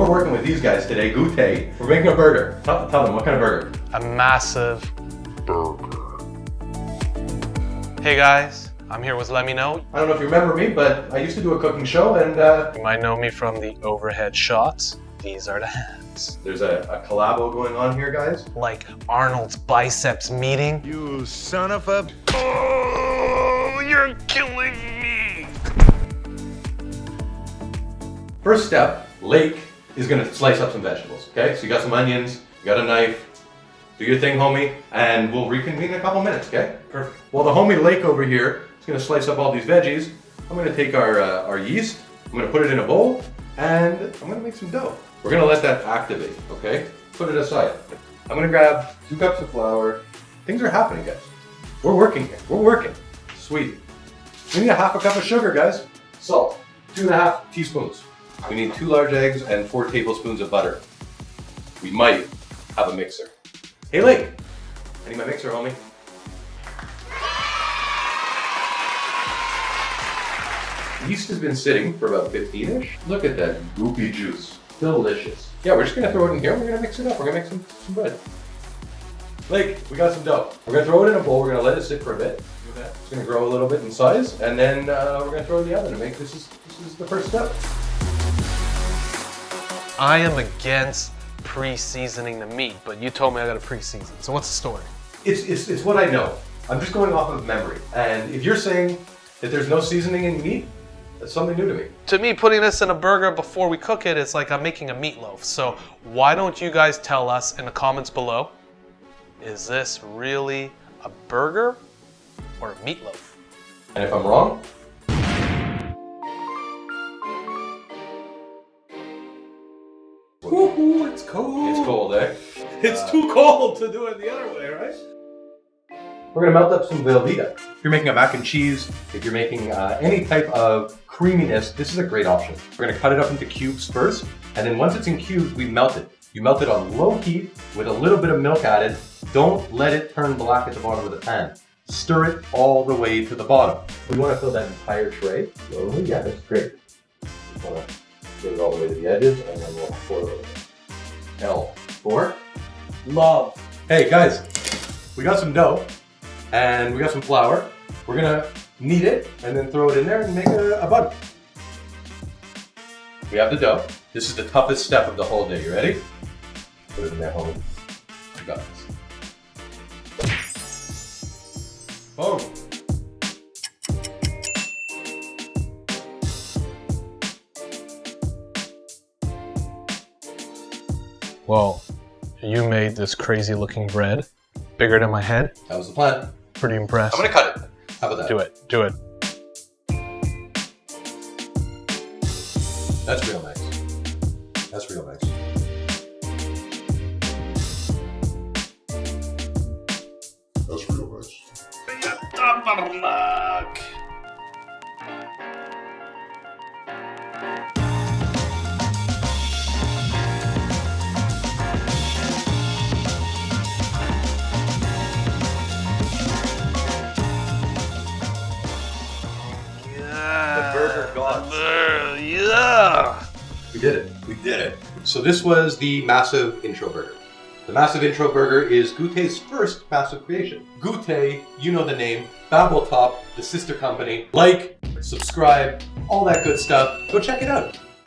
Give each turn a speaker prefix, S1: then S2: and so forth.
S1: We're working with these guys today, Gute. We're making a burger. Tell them, what kind of burger?
S2: A massive burger. Hey guys, I'm here with Let Me Know.
S1: I don't know if you remember me, but I used to do a cooking show and
S2: You might know me from the overhead shots. These are the hands.
S1: there's a collabo going on here, guys.
S2: Like Arnold's biceps meeting.
S3: You son of a... Oh, you're killing me!
S1: First step, Lake is gonna slice up some vegetables, okay? So you got some onions, you got a knife. Do your thing, homie, and we'll reconvene in a couple minutes, okay? Perfect. Well, the homie Lake over here is gonna slice up all these veggies. I'm gonna take our yeast, I'm gonna put it in a bowl, and I'm gonna make some dough. We're gonna let that activate, okay? Put it aside. I'm gonna grab 2 cups of flour. Things are happening, guys. We're working here, we're working. Sweet. We need a half a cup of sugar, guys. Salt, 2.5 teaspoons. We need 2 large eggs and 4 tablespoons of butter. We might have a mixer. Hey, Lake, I need my mixer, homie. Yeast has been sitting for about 15-ish. Look at that goopy juice. Delicious. Yeah, we're just gonna throw it in here. We're gonna mix it up. We're gonna make some bread. Lake, we got some dough. We're gonna throw it in a bowl. We're gonna let it sit for a bit. It's gonna grow a little bit in size, and then we're gonna throw it in the oven and make this is the first step.
S2: I am against pre-seasoning the meat, but you told me I gotta pre-season. So what's the story?
S1: It's what I know. I'm just going off of memory. And if you're saying that there's no seasoning in meat, that's something new to me.
S2: To me, putting this in a burger before we cook it is like I'm making a meatloaf. So why don't you guys tell us in the comments below, is this really a burger or a meatloaf?
S1: And if I'm wrong, woohoo, it's cold. It's cold, eh? It's too cold to do it the other way, right? We're gonna melt up some Velveeta. If you're making a mac and cheese, if you're making any type of creaminess, this is a great option. We're gonna cut it up into cubes first, and then once it's in cubes, we melt it. You melt it on low heat with a little bit of milk added. Don't let it turn black at the bottom of the pan. Stir it all the way to the bottom. We wanna fill that entire tray. Slowly, yeah, that's great. Just wanna get it all the way to the edges, and then we'll pour it over. L for love. Hey guys, we got some dough and we got some flour. We're gonna knead it and then throw it in there and make a bun. We have the dough. This is the toughest step of the whole day. You ready? Put it in there, homie. You got this. Boom.
S2: Well, you made this crazy looking bread, bigger than my head.
S1: That was the plan.
S2: Pretty impressed.
S1: I'm gonna cut it. How about that?
S2: Do it, do it.
S1: That's real nice. That's real nice. That's real nice. The burger gods.
S2: Yeah.
S1: We did it. We did it. So this was the massive intro burger. The massive intro burger is Gute's first massive creation. Gute, you know the name, Babbletop, the sister company. Like, subscribe, all that good stuff. Go check it out.